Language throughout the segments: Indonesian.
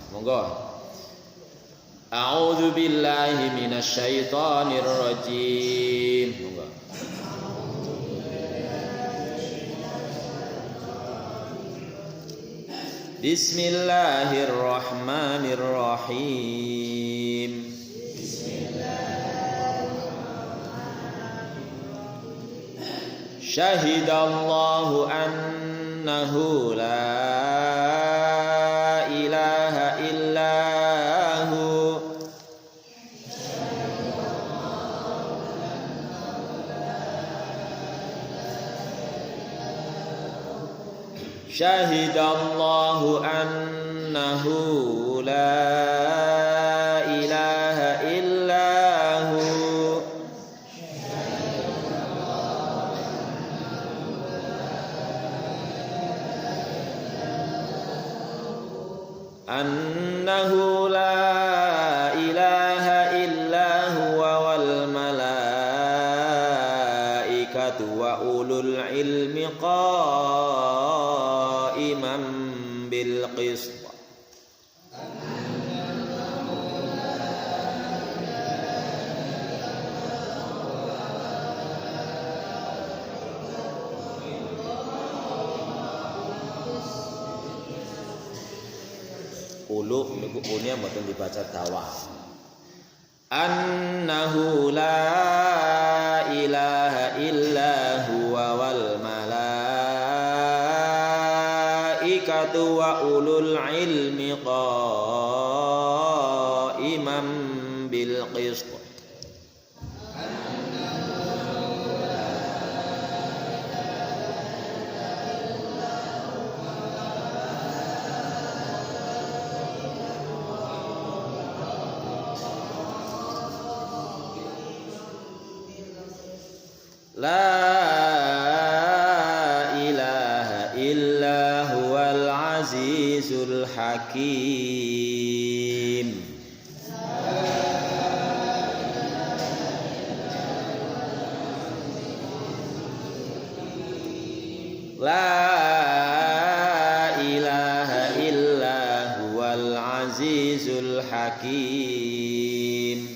Monggo. A'udzu billahi minasyaitonir rajim. Monggo. Bismillahirrahmanirrahim. Syahidallahu annahu la ilaha illahu Syahidallahu annahu la ilaha illahu annahu la ilaha illa huwa wal malaikatu wa ulul ilmi qa'iman bil qist. Ulu niku unya mboten dibaca dawa. Annahu la ilaha illa huwa wal malaikatu wa ulul ilmi qa'iman bil qist. La ilaha illa huwal azizul hakim. La ilaha illa huwal azizul hakim.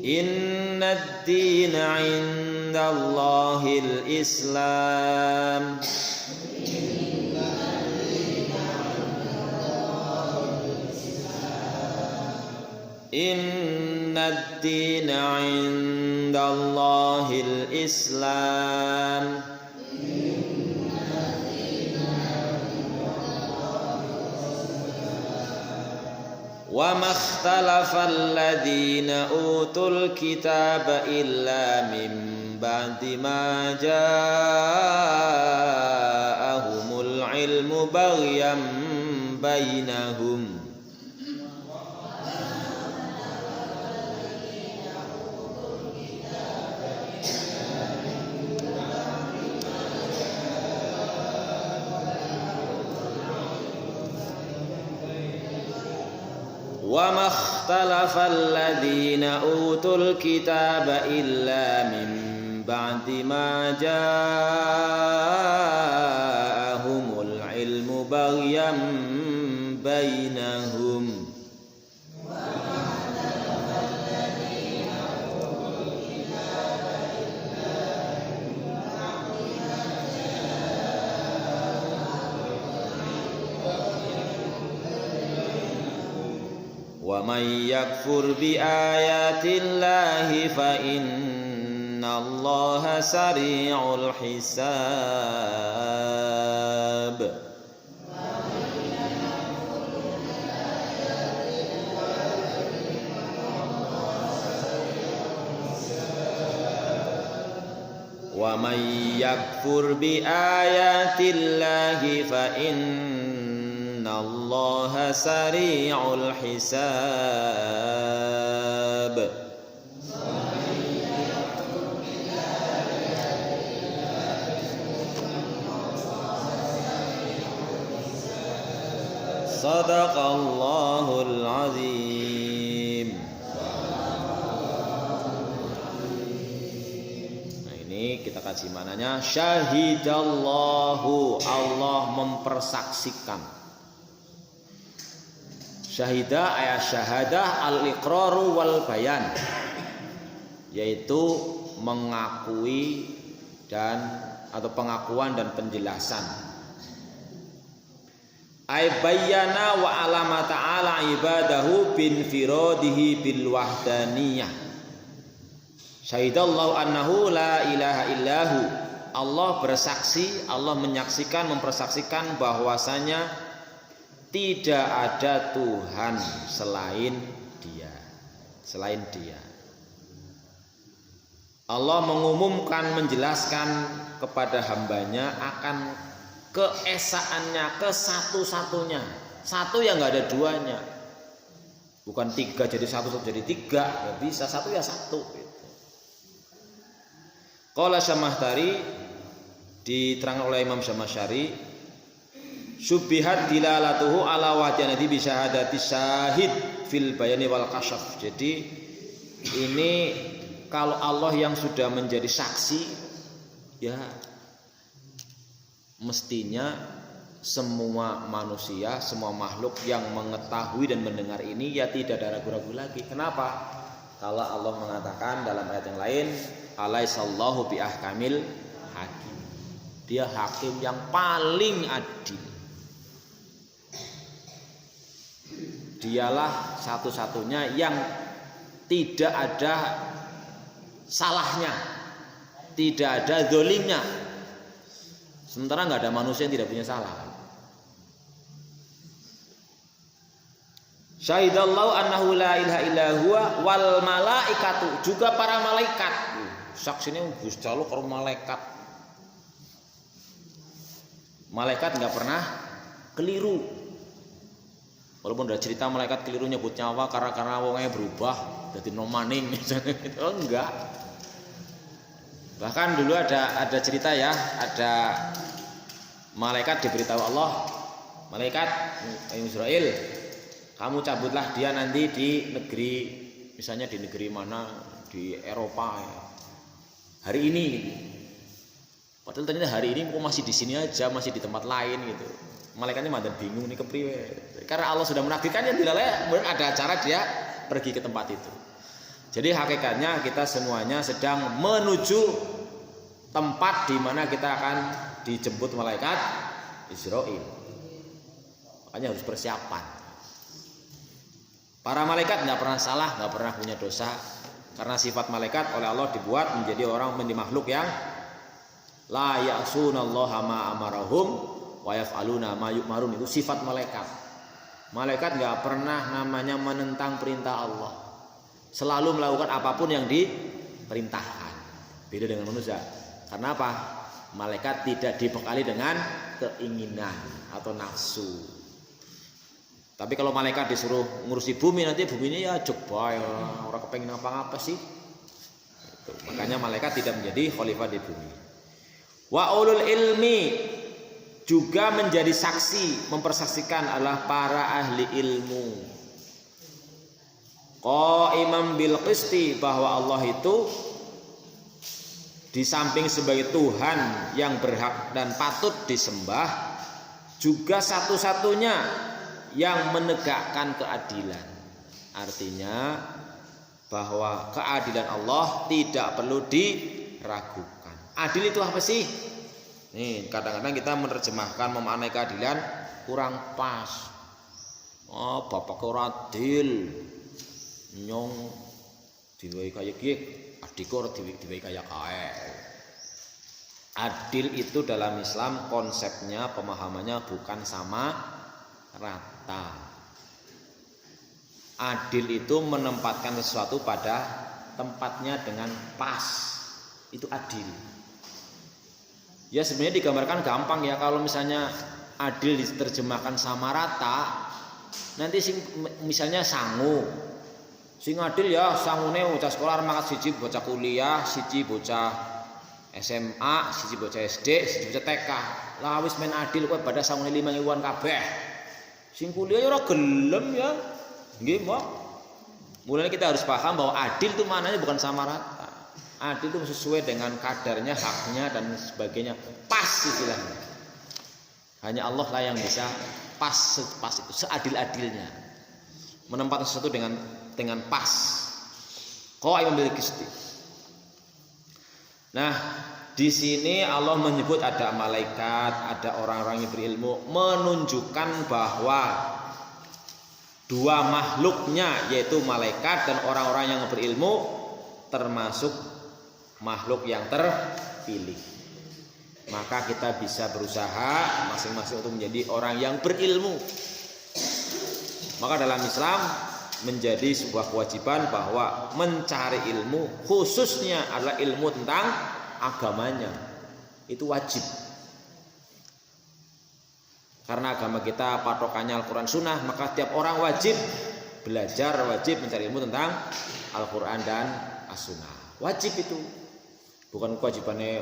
Inna ad-dina 'inda Allahil Islam. Inna ad-dina 'inda Allahil Islam. Wa makhtalafa alladhina utul kitaba illa min ba'di ma ja'ahumul ilmu baghyan bainahum. Wa makhtalafa alladhina utul kitaba illa min ba'di ma ja'ahumul ilmu baghyan bainahum. Wa may yakfur bi ayatillahi fa innallaha sari'ul hisab. Wa may yakfur bi ayatillahi fa innallaha sari'ul hisab. Sadaqallahul azim. Nah, ini Ini kita kaji maknanya. Syahidallahu, Allah mempersaksikan. Syahida ayat syahadah al-iqraru wal bayan, yaitu mengakui dan atau pengakuan dan penjelasan. Ay bayyana wa alama ta'ala ibadahu bin firadihi bil wahdaniyah. Syahidallahu annahu la ilaha illahu. Allah bersaksi, Allah menyaksikan, mempersaksikan bahwasanya tidak ada Tuhan selain Dia. Selain Dia. Allah mengumumkan, menjelaskan kepada hambanya akan keesaannya, kesatu-satunya. Satu yang nggak ada duanya. Bukan tiga jadi satu jadi tiga, nggak bisa. Satu ya satu. Qala Syamahtari, diterangkan oleh Imam Syamasyari, syubbihat dilalatuhu ala wahdanati bi syahadati syahid fil bayani wal kasyaf. Jadi ini kalau Allah yang sudah menjadi saksi, ya mestinya semua manusia, semua makhluk yang mengetahui dan mendengar ini ya tidak ada ragu-ragu lagi. Kenapa? Kalau Allah mengatakan dalam ayat yang lain, alaihissallahu bi ahkamil hakim. Dia hakim yang paling adil. Dialah satu-satunya yang tidak ada salahnya, tidak ada zalimnya. Sementara nggak ada manusia yang tidak punya salah. Syahidallahu annahu la ilaha illa huwa wal malaikatu, juga para malaikat. Saksinya Gusti Allah karo malaikat. Malaikat nggak pernah keliru. Walaupun ada cerita malaikat keliru nyebut nyawa karena wongnya berubah jadi nomaning misalnya gitu. Oh, enggak. Bahkan dulu ada cerita ya, ada malaikat diberitahu Allah, malaikat Israel, kamu cabutlah dia nanti di negeri, misalnya di negeri mana, di Eropa ya, hari ini gitu. Padahal ternyata hari ini kok masih di sini aja, masih di tempat lain gitu. Malaikatnya malah bingung nih kepriwe. Karena Allah sudah menakdirkan yang dilalai, ada acara dia pergi ke tempat itu. Jadi hakikatnya kita semuanya sedang menuju tempat di mana kita akan dijemput malaikat Israil. Makanya harus persiapan. Para malaikat nggak pernah salah, nggak pernah punya dosa, karena sifat malaikat oleh Allah dibuat menjadi orang, menjadi makhluk yang la ya'sunallaha ma amarahum wa yaf'aluna ma yu'marun. Itu sifat malaikat. Malaikat nggak pernah namanya menentang perintah Allah, selalu melakukan apapun yang diperintahkan. Beda dengan manusia. Karena apa? Malaikat tidak dibekali dengan keinginan atau nafsu. Tapi kalau malaikat disuruh ngurusi bumi, nanti buminya ya coba ya, orang kepengen apa-apa sih. Itu. Makanya malaikat tidak menjadi khalifah di bumi. Wa ulul ilmi, juga menjadi saksi, mempersaksikan adalah para ahli ilmu. Qaiman bil qisti, bahwa Allah itu di samping sebagai Tuhan yang berhak dan patut disembah, juga satu-satunya yang menegakkan keadilan. Artinya bahwa keadilan Allah tidak perlu diragukan. Adil itu apa sih? Nih, kadang-kadang kita menerjemahkan, memaknai keadilan kurang pas. Oh, bapak ora adil. Nyong diwehi kaya kiye, adikku ora diwehi kaya kae. Adil itu dalam Islam konsepnya, pemahamannya bukan sama rata. Adil itu menempatkan sesuatu pada tempatnya dengan pas. Itu adil. Ya sebenarnya digambarkan gampang ya, kalau misalnya adil diterjemahkan sama rata, nanti misalnya sangu. Sing adil ya sangune bocah sekolah mangkat siji bocah kuliah, siji bocah SMA, siji bocah SD, siji bocah TK. Lah wis men adil kowe pada sangune 5.000-an kabeh. Sing kuliah ya ora gelem ya. Nggih, Mbak. Mulanya kita harus paham bahwa adil itu maknanya bukan sama rata. Adil itu sesuai dengan kadarnya, haknya dan sebagainya, pas istilahnya. Hanya Allah lah yang bisa pas itu, seadil-adilnya, menempatkan sesuatu dengan pas. Qa'iman bil qisti. Nah, di sini Allah menyebut ada malaikat, ada orang-orang yang berilmu, menunjukkan bahwa dua makhluknya yaitu malaikat dan orang-orang yang berilmu termasuk makhluk yang terpilih. Maka kita bisa berusaha masing-masing untuk menjadi orang yang berilmu. Maka dalam Islam menjadi sebuah kewajiban bahwa mencari ilmu, khususnya adalah ilmu tentang agamanya, itu wajib. Karena agama kita patokannya Al-Quran Sunnah, maka tiap orang wajib belajar, wajib mencari ilmu tentang Al-Quran dan As-Sunnah. Wajib itu, bukan kewajibannya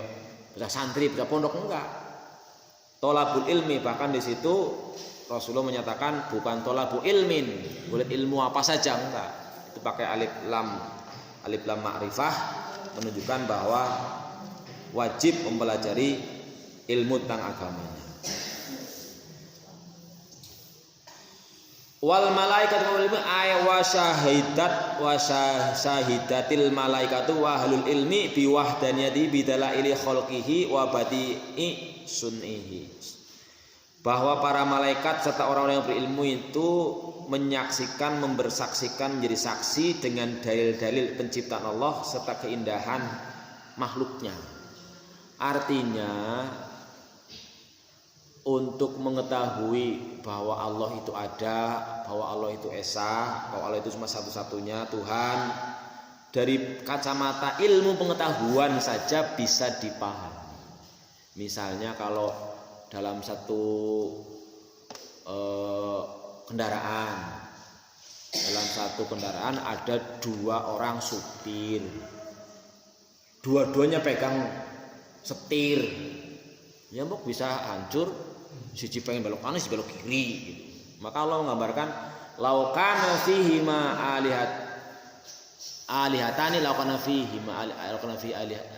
bisa santri, bisa pondok, enggak. Tolabul ilmi, bahkan di situ Rasulullah menyatakan bukan tolabu ilmin, boleh ilmu apa saja, enggak. Itu pakai alif lam ma'rifah, menunjukkan bahwa wajib mempelajari ilmu tentang agamanya. Wal malaikat ay wa syahidatil malaikatu wa ahlul ilmi bi wahdaniyati bidalaili khalqihi wa badi'i sun'ihi. Bahwa para malaikat serta orang-orang yang berilmu itu menyaksikan, membersaksikan, menjadi saksi dengan dalil-dalil penciptaan Allah serta keindahan makhluknya. Artinya untuk mengetahui bahwa Allah itu ada, bahwa Allah itu esa, bahwa Allah itu cuma satu-satunya Tuhan, dari kacamata ilmu pengetahuan saja bisa dipahami. Misalnya kalau dalam satu kendaraan ada dua orang supir, dua-duanya pegang setir, ya mbok bisa hancur, siji pengen belok kanan, siji belok kiri gitu. Maka Allah menggambarkan laukana fihi ma alihatani laukana fihi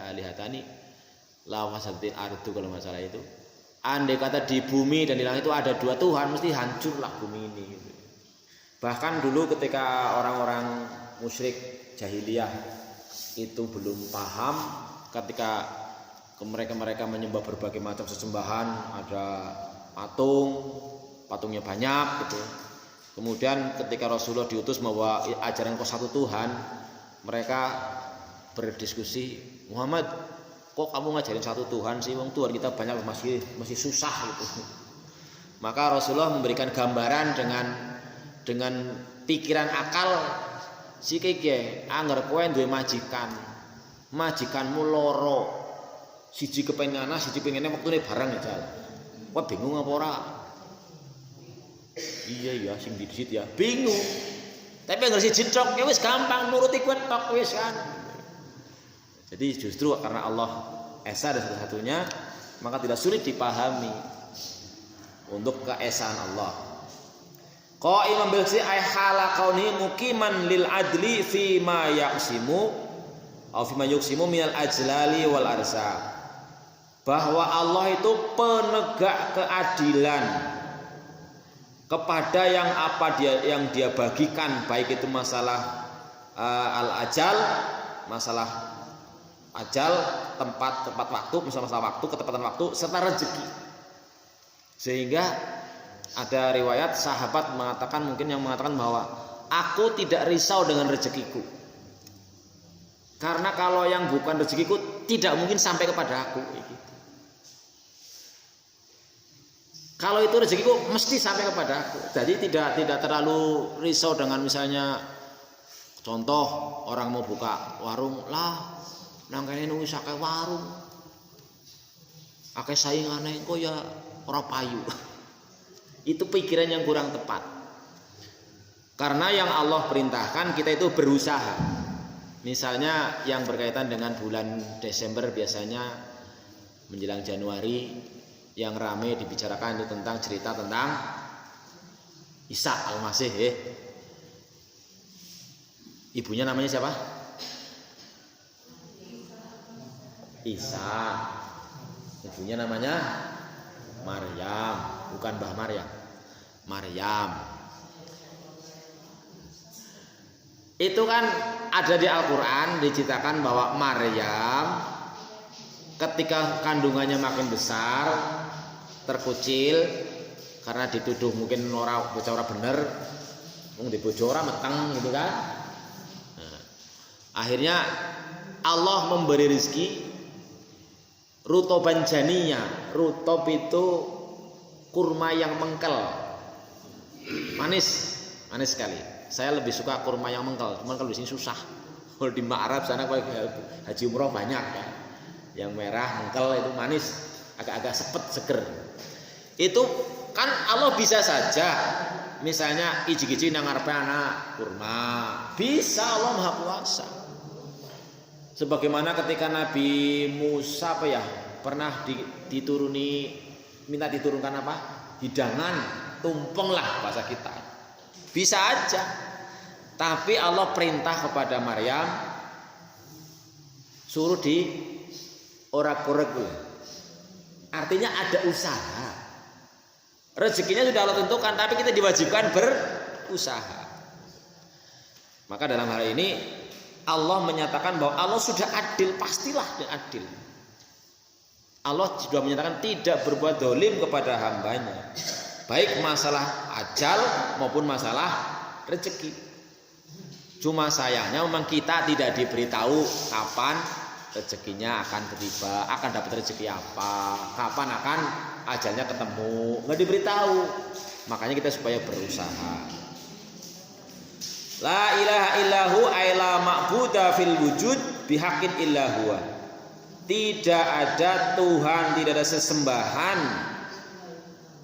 alihatani lawasatil ardu, kalau masalah itu andai kata di bumi dan di langit itu ada dua Tuhan, mesti hancurlah bumi ini gitu. Bahkan dulu ketika orang-orang musyrik jahiliyah itu belum paham, ketika mereka menyembah berbagai macam sesembahan, ada patungnya banyak gitu. Kemudian ketika Rasulullah diutus membawa ajaran kau satu Tuhan, mereka berdiskusi, Muhammad, kok kamu ngajarin satu Tuhan sih? Wong Tuhan kita banyak, masih susah gitu. Maka Rasulullah memberikan gambaran dengan pikiran akal, sikike angger kowe duwe majikanmu loro, siji kepengen ana, siji pengene wektune bareng aja. Kowe bingung apa ora? Iya sing didisit ya bingung. Tapi angger siji tok ya wis gampang nuruti kowe tok wis kan. Jadi justru karena Allah esa dan satu-satunya, maka tidak sulit dipahami untuk keesaan Allah. Qa'iman bil qisti ay hala kauni muqiman lil adli fi ma yaqsimu atau fi ma yuqsimu minal ajlali wal arsa. Bahwa Allah itu penegak keadilan kepada yang dia bagikan, baik itu masalah al-ajal, masalah ajal, tempat waktu, misalnya masalah waktu, ketepatan waktu, serta rezeki. Sehingga ada riwayat sahabat yang mengatakan bahwa aku tidak risau dengan rezekiku, karena kalau yang bukan rezekiku tidak mungkin sampai kepada aku. Kalau itu rezekiku mesti sampai kepada aku. Jadi tidak terlalu risau dengan misalnya contoh orang mau buka warung lah, nang kene wis akeh warung, akeh saingane kok ya ora payu. Itu pikiran yang kurang tepat. Karena yang Allah perintahkan kita itu berusaha. Misalnya yang berkaitan dengan bulan Desember biasanya menjelang Januari yang rame dibicarakan itu tentang cerita tentang Isa Al-Masih. Ibunya namanya siapa? Isa. Ibunya namanya Maryam, bukan Mbah Maryam. Maryam. Itu kan ada di Al-Qur'an diceritakan bahwa Maryam ketika kandungannya makin besar, terkucil karena dituduh mungkin ora bener, wong dibojo ora meteng gitu kan. Nah, akhirnya Allah memberi rezeki rutoban janiyah. Rutop itu kurma yang mengkel, manis sekali. Saya lebih suka kurma yang mengkel, cuman kalau di sini susah. Kalau di Arab sana kalau haji umroh banyak ya. Yang merah mengkel itu manis, agak-agak sepet seger. Itu kan Allah bisa saja, misalnya iji-iji nang ngarepe anak kurma, bisa, Allah Maha Kuasa. Sebagaimana ketika Nabi Musa pernah minta diturunkan hidangan, tumpeng lah bahasa kita. Bisa aja. Tapi Allah perintah kepada Maryam suruh di orak-orak. Artinya ada usaha. Rezekinya sudah Allah tentukan, tapi kita diwajibkan berusaha. Maka dalam hal ini Allah menyatakan bahwa Allah sudah adil, pastilah dia adil. Allah sudah menyatakan tidak berbuat dolim kepada hambanya, baik masalah ajal maupun masalah rezeki. Cuma sayangnya memang kita tidak diberitahu kapan rezekinya akan tiba, akan dapat rezeki apa, kapan akan ajalnya ketemu, nggak diberitahu. Makanya kita supaya berusaha. La ilaha illahu aila ma'buda fil wujud bihaqqin illa huwa. Tidak ada Tuhan, tidak ada sesembahan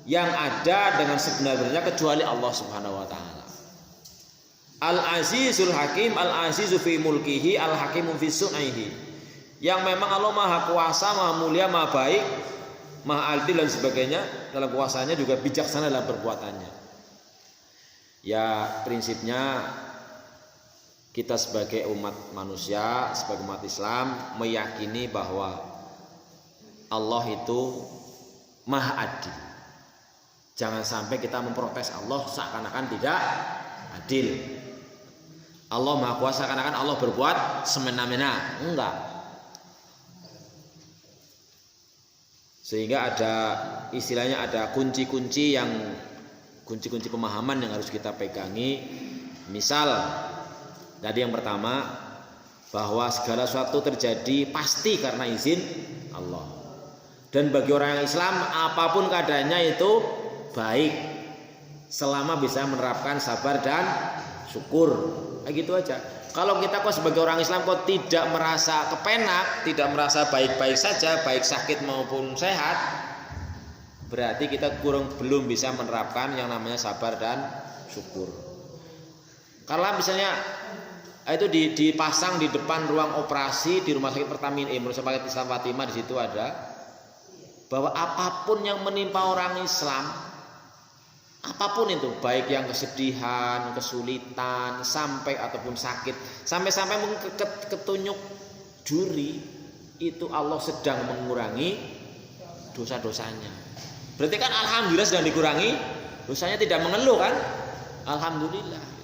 yang ada dengan sebenar-benarnya kecuali Allah Subhanahu wa taala. Al-Azizul Hakim, Al-Azizu fi mulkihi, Al-Hakimu fi sun'ihi. Yang memang Allah Maha Kuasa, Maha Mulia, Maha Baik, Maha Adil dan sebagainya. Dalam kuasanya juga bijaksana dalam perbuatannya. Ya, prinsipnya kita sebagai umat manusia, sebagai umat Islam meyakini bahwa Allah itu Maha Adil. Jangan sampai kita memprotes Allah seakan-akan tidak adil. Allah Maha Kuasa seakan-akan Allah berbuat semena-mena. Enggak. Sehingga ada istilahnya ada kunci-kunci pemahaman yang harus kita pegangi. Misal tadi yang pertama, bahwa segala sesuatu terjadi pasti karena izin Allah. Dan bagi orang yang Islam apapun keadaannya itu baik selama bisa menerapkan sabar dan syukur. Kayak gitu aja. Kalau kita kok sebagai orang Islam kok tidak merasa kepenak, tidak merasa baik-baik saja, baik sakit maupun sehat, berarti kita belum bisa menerapkan yang namanya sabar dan syukur. Kalau misalnya itu dipasang di depan ruang operasi di Rumah Sakit Pertamina, Rumah Sakit Islam Fatimah, di situ ada bahwa apapun yang menimpa orang Islam, apapun itu, baik yang kesedihan, kesulitan, sampai ataupun sakit, sampai mungkin ketunyuk duri, itu Allah sedang mengurangi dosa-dosanya. Berarti kan alhamdulillah sedang dikurangi dosanya, tidak mengeluh kan? Alhamdulillah.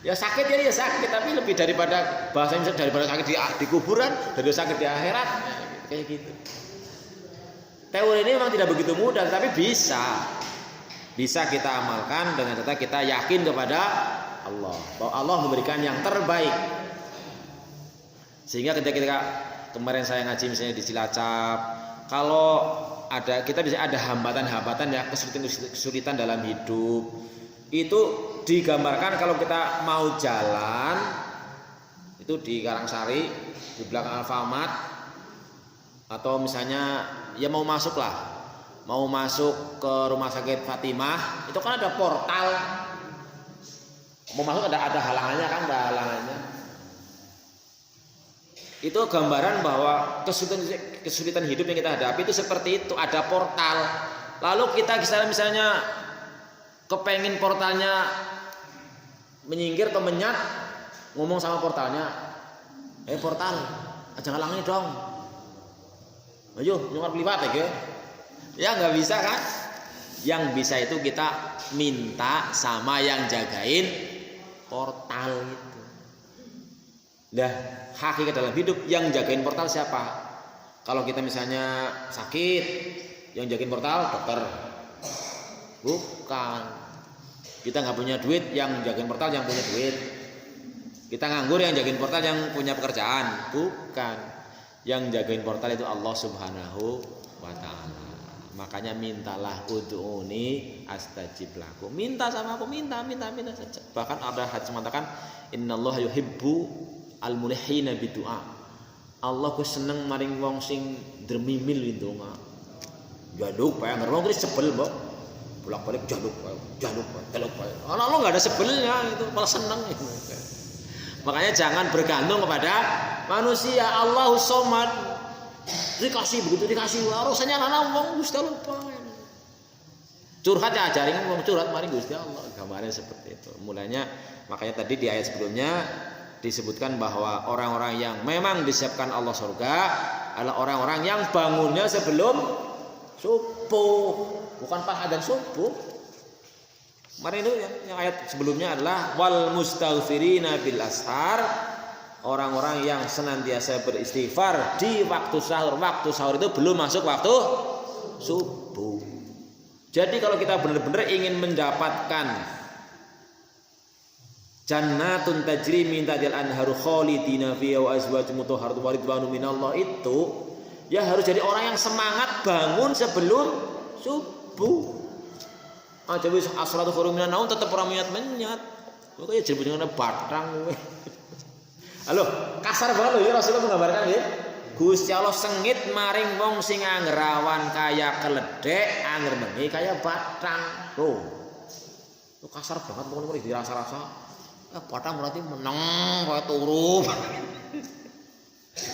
Ya sakit ya sakit, tapi lebih daripada bahasanya daripada sakit di kuburan, daripada sakit di akhirat, kayak gitu. Teori ini memang tidak begitu mudah, tapi bisa kita amalkan dengan cara kita yakin kepada Allah, bahwa Allah memberikan yang terbaik. Sehingga ketika kemarin saya ngaji misalnya di Cilacap, kalau kita bisa ada hambatan-hambatan ya, kesulitan dalam hidup, itu digambarkan kalau kita mau jalan itu di Karangsari, di belakang Alfamart, atau misalnya ya mau masuk ke Rumah Sakit Fatimah, itu kan ada portal, mau masuk ada halangannya kan, ada halangannya. Itu gambaran bahwa kesulitan hidup yang kita hadapi itu seperti itu, ada portal. Lalu kita misalnya kepengin portalnya menyingkir atau menyat, ngomong sama portalnya, Portal, aja ngalangi dong. Ayo, nyungar liwat ya. Ya nggak bisa kan? Yang bisa itu kita minta sama yang jagain portal itu. Nah, hakikat dalam hidup yang jagain portal siapa? Kalau kita misalnya sakit, yang jagain portal dokter. Bukan. Kita nggak punya duit, yang jagain portal yang punya duit. Kita nganggur, yang jagain portal yang punya pekerjaan. Bukan. Yang jagain portal itu Allah Subhanahu wa ta'ala. Makanya mintalah ud'uni astajib lakum. Minta sama aku, minta saja. Bahkan ada hadis mengatakan innallaha yuhibbu al-mulihina bidu'a. Allah ku seneng maring wong sing dremimil ndonga. Jaluk bae ngerong terus sebel, Mbok. Bolak-balik jaluk bae. Ana lo enggak ada sebelnya itu, malah seneng gitu. Makanya jangan bergantung kepada manusia. Allahus Somad. Dikasih begitu dikasih urusannya anak wong Gusti lupa. Curhat ya ajarin wong curhat mari Gusti Allah. Gambarnya seperti itu. Mulanya makanya tadi di ayat sebelumnya disebutkan bahwa orang-orang yang memang disiapkan Allah surga adalah orang-orang yang bangunnya sebelum subuh, bukan pas adzan subuh. Kemarin itu yang ayat sebelumnya adalah wal mustaghfirina bil ashar, orang-orang yang senantiasa beristighfar di waktu sahur. Waktu sahur itu belum masuk waktu subuh. Jadi kalau kita benar-benar ingin mendapatkan jannatun tajri min tahtiha al-anharu khalidina fiha wa azwajun mutahharatun wa ridwanu minallah, itu ya harus jadi orang yang semangat bangun sebelum subuh. Aja wis asratu khairum minan naum tetep ora menyat-menyat. Kok ya jenenge batang kowe. Halo, kasar banget lho ya Rasulullah menggambarkan ya. Gusti Allah sengit maring wong sing anggerawan kaya keledek, anger bengi kaya batang. Tuh. Itu kasar banget pokoknya dirasa-rasa. Ya batang berarti meneng kaya turu.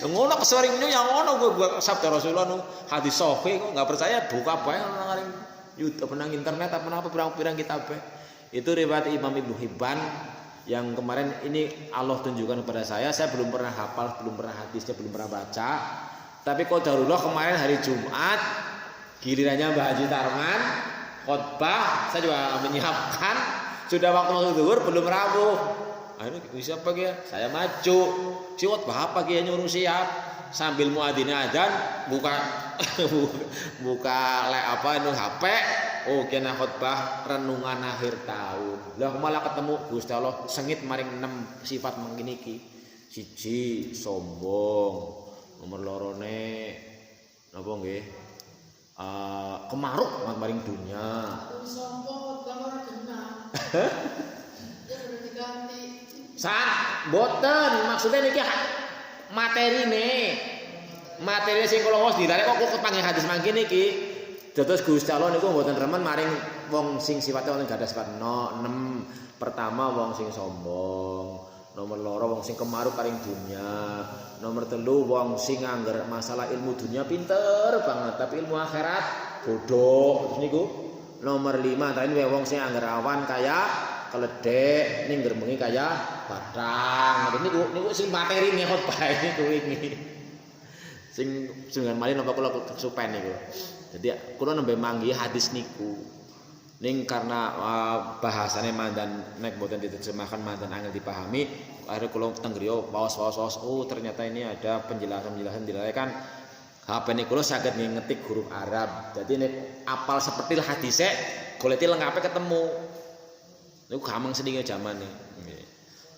Ngono keseringnya yang ngono gue sabda Rasulullah nu hadis sahih kok enggak percaya buka bae nang YouTube nang internet apa pirang-pirang kitab. Itu riwayat Imam Ibnu Hibban yang kemarin ini Allah tunjukkan kepada saya belum pernah hafal, belum pernah hadisnya, belum pernah baca. Tapi qadarullah kemarin hari Jumat gilirannya Mbak Haji Tarman khotbah, saya juga menyiapkan, sudah waktu zuhur belum rawuh. Ini siapa ya? Saya maju. Si khotbah apa dia nyuruh siap sambil muadzin adzan buka HP. Oh kena khotbah renungan akhir tahun. Lah malah ketemu Gusti Allah sengit maring 6 sifat mangkene iki. Siji sombong, nomor lorone napa nggih? Kemaruk maring dunia. Sombong gambar genah. Ya udah diganti. Boten maksudnya niki materi sing kula wis ditarik kok kepanggih hadis mangkene iki. Dados Gusti Allah niku mboten remen maring wong sing sifate wonten gadah sifat 6. Pertama wong sing sombong, nomor loro wong sing kemaruk paring dunia, nomor 3 wong sing ngangger masalah ilmu dunia pinter banget tapi ilmu akhirat bodoh. Terus niku nomor 5 tadi wong sing angger awan kaya keledek ning bengi kaya batang. Niku sing materi nih khotbah niku wingi. Sing jenengan malih napa kula kesupen niku. Jadi kula nembe manggi hadis niku. Ning karena bahasane mandan nek boten diterjemahkan mandan angel dipahami, akhirnya kula teng griya waos-waos oh ternyata ini ada penjelasan-penjelasan dilalekan HP niku kula saged ngetik huruf Arab. Jadi nek apal seperti hadise goleti lengkape ketemu. Niku gampang sedinge zamane. Nggih.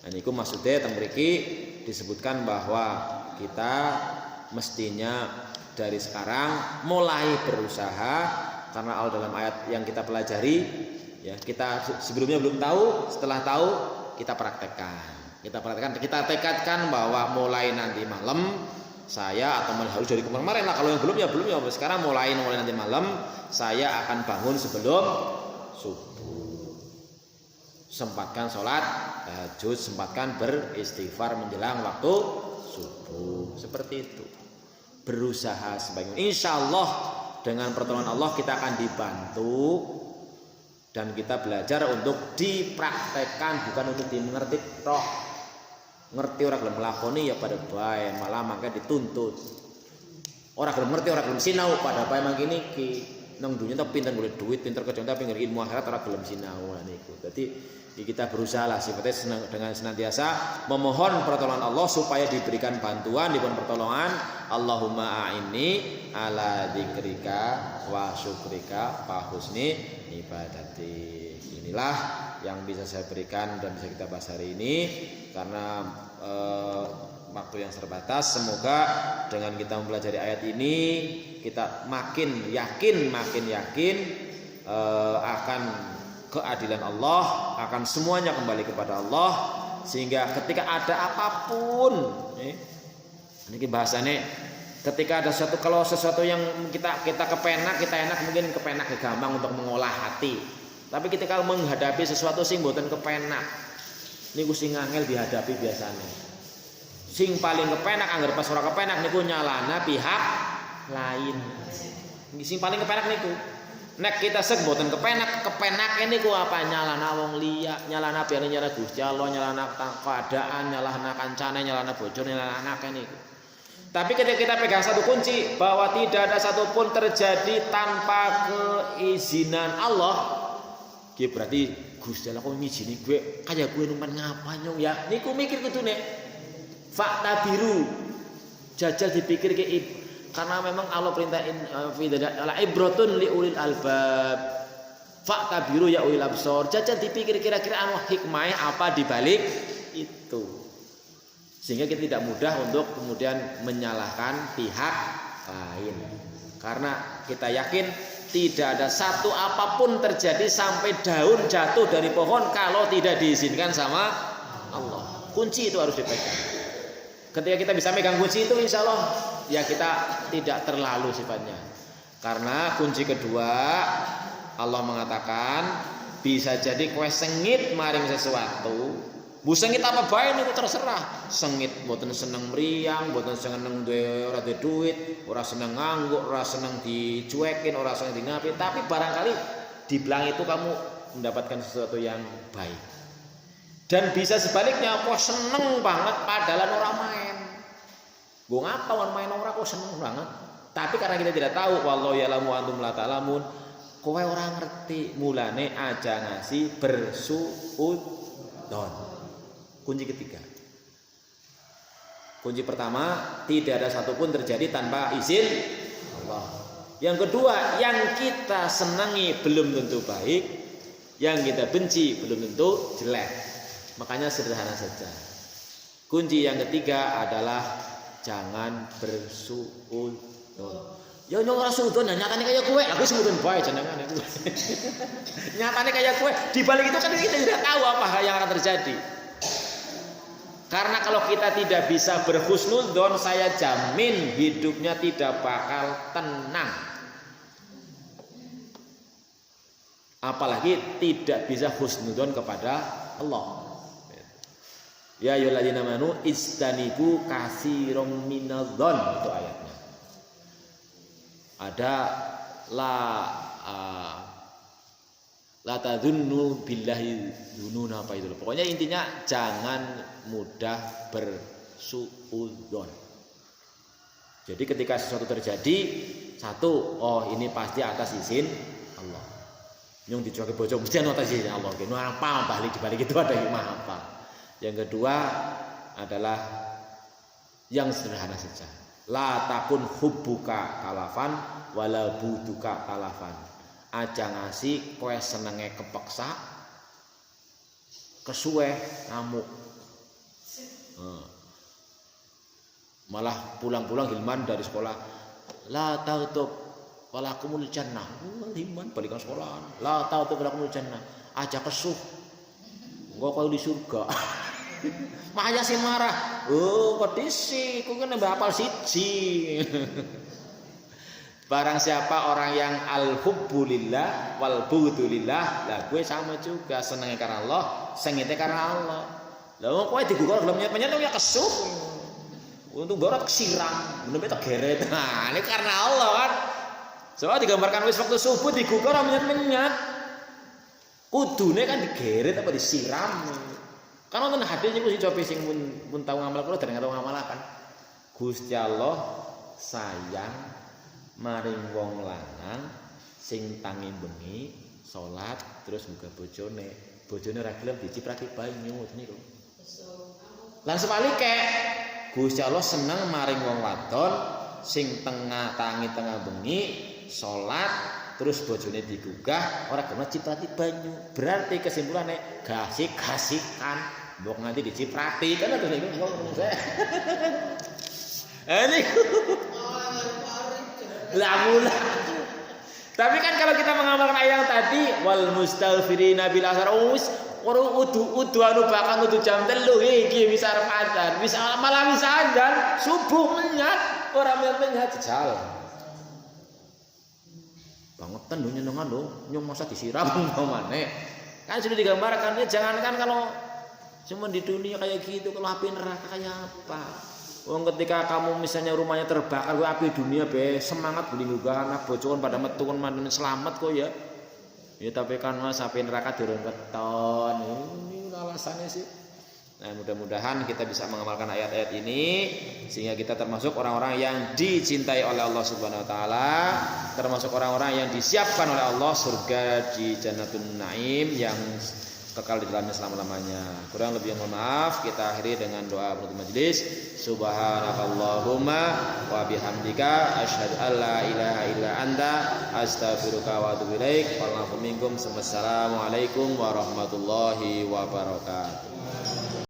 Nah niku maksude teng mriki disebutkan bahwa kita mestinya dari sekarang mulai berusaha, karena Allah dalam ayat yang kita pelajari ya, kita sebelumnya belum tahu, setelah tahu kita praktekkan. Kita tekadkan bahwa mulai nanti malam saya atau harus dari kemarin lah, kalau yang belum ya sekarang mulai nanti malam saya akan bangun sebelum subuh. Sempatkan sholat tahajud, sempatkan beristighfar menjelang waktu subuh. Seperti itu. Berusaha sebaik mungkin. Insyaallah dengan pertolongan Allah kita akan dibantu dan kita belajar untuk dipraktekkan, bukan untuk dimengerti toh. Ngerti ora gelem nglakoni ya pada bae, malah mangke dituntut. Ora gelem ngerti, ora gelem sinau pada bae mangke niki. Nang dunya tapi pinter golek duit, pinter kerja tapi ngerti ilmu akhirat ora gelem sinau niku. Dadi kita berusaha lah sifatnya dengan senantiasa memohon pertolongan Allah supaya diberikan bantuan, diberikan pertolongan. Allahumma a'inni ala dzikrika wa syukrika wa husni ibadati. Inilah yang bisa saya berikan dan bisa kita bahas hari ini karena waktu yang terbatas. Semoga dengan kita mempelajari ayat ini kita makin yakin akan keadilan Allah, akan semuanya kembali kepada Allah, sehingga ketika ada apapun ini bahasanya ketika ada sesuatu yang kita kepenak, kita enak, mungkin kepenak gampang untuk mengolah hati, tapi ketika menghadapi sesuatu sing mboten kepenak niku sing angel dihadapi biasanya. Sing paling kepenak anggar pas ora kepenak niku nyalana pihak lain. Sing paling kepenak niku nek kita sek mboten kepenak niku apa nyalana wong liya, nyalana biyen nyala Gusti Allah, nyalana keadaan, nyalana kancane, nyalana bojone, nyalana anake niku. Tapi ketika kita pegang satu kunci bahwa tidak ada satupun terjadi tanpa keizinan Allah, ki berarti Gusti Allah kok ngizini gue kaya gue numpan ngapa nyong ya. Niku mikir kudune. Fakta biru jajal dipikir ke karena memang Allah perintahin ala ibratun li ulil albab. Fakta biru ya ulil absor. Jajal dipikir kira-kira anu hikmahnya apa di balik itu. Sehingga kita tidak mudah untuk kemudian menyalahkan pihak lain. Karena kita yakin tidak ada satu apapun terjadi sampai daun jatuh dari pohon kalau tidak diizinkan sama Allah. Kunci itu harus dipegang. Ketika kita bisa megang kunci itu, insya Allah ya kita tidak terlalu sifatnya. Karena kunci kedua Allah mengatakan bisa jadi kowe sengit maring sesuatu. Bu sengit apa bae niku terserah. Sengit mboten seneng mriyang, mboten seneng ora duwe duit, ora seneng nganggur, ora seneng dicuekin, ora seneng dingapi, tapi barangkali di belakang itu kamu mendapatkan sesuatu yang baik. Dan bisa sebaliknya, kok seneng banget padahal ora main. Gue ngapa wan main ora kok seneng banget. Tapi karena kita tidak tahu, wallahu ya'lamu antum la ta'lamun, kowe ora ngerti, mulane aja ngasih bersuudzon. Kunci ketiga. Kunci pertama, tidak ada satupun terjadi tanpa izin Allah. Yang kedua, yang kita senangi belum tentu baik, yang kita benci belum tentu jelek. Makanya sederhana saja. Kunci yang ketiga adalah jangan bersuudzon. Ya nyong ora suudzon, nyatane kaya kowe. Aku suudzon bae jenengane kowe. Nyatane kaya kowe. Di balik itu kan kita tidak tahu apa yang akan terjadi. Karena kalau kita tidak bisa berhusnudzon, saya jamin hidupnya tidak bakal tenang. Apalagi tidak bisa husnudzon kepada Allah. Ya ayyuhalladzina amanu istanibu katsiran minadh-dhon, itu ayatnya. Ada la tadzunnu billahi dzununa apa itu. Pokoknya intinya jangan mudah bersuudzon. Jadi ketika sesuatu terjadi, satu, oh ini pasti atas izin Allah. Yang dicuake bojo mesti atas izin Allah. Kene apa balik dibalik itu ada hikmah apa? Yang kedua adalah yang sederhana saja. La takun hubbuka kalafan wala buduka kalafan. Aja ngasih kowe senenge kepeksa, kesuwe ngamuk. Malah pulang-pulang hilman dari sekolah. La tautub walakumul jannah. Hilman balik ke sekolah. La tautub walakumul jannah. Aja kesuh. Engko kowe di surga. Makanya si marah. Oh, kok disi, kok kena hafal siji. Barang siapa orang yang al-hubbu lillah wal bughdu lillah, lah gue sama juga senenge karena Allah, sengite karena Allah. Lah wong kowe digugur gelem nyet-nyet ya kesuh. Untuk borat kesiram, bener tak geret. Nah, ini karena Allah kan. Soalnya digambarkan wis waktu subuh digugur menyet-menyet. Kudune kan digeret apa disiram. Kan wonten hadis niku sing cobi sing pun tau ngamal kula dereng tau ngamalaken. Gusti Allah sayang maring wong lanang sing tangi bengi salat terus muga bojone ora gelem diciprati banyu niku. Lan sebalike Gusti Allah seneng maring wong wadon sing tangi tengah bengi salat terus bojone digugah ora gelem ciprati banyu. Berarti kesimpulannya gasik-gasikan mbok nganti diciprati kan terus niku ngomong saya. Ini mula. Tapi kan kalau kita mengamalkan ayat yang tadi wal mustaghfirina bil asar udu anu bahkan udu jam 3 iki bisa ramadan, bisa malam bisa azan, subuh menyat, ora menyat jejal. Bangetan lho nyenengan lho, nyong masa disiram umpamane. Kan sudah digambarkan ya jangankan kalau cuma di dunia kayak gitu, kalau api neraka kayak apa? Wong ketika kamu misalnya rumahnya terbakar, api dunia be semangat beli juga anak bocoran pada metu kon mandan selamat kok ya. Ya tapi kan Mas api neraka durung keton. Ini alasannya sih. Nah, mudah-mudahan kita bisa mengamalkan ayat-ayat ini sehingga kita termasuk orang-orang yang dicintai oleh Allah Subhanahu wa taala, termasuk orang-orang yang disiapkan oleh Allah surga di Jannatun Naim yang kekal di dalamnya selama-lamanya. Kurang lebih yang mohon maaf, kita akhiri dengan doa penutup majelis. Subhanakallahumma wa bihamdika asyhadu an la ilaha illa anta astaghfiruka wa atubu ilaik. Wassalamualaikum warahmatullahi wabarakatuh.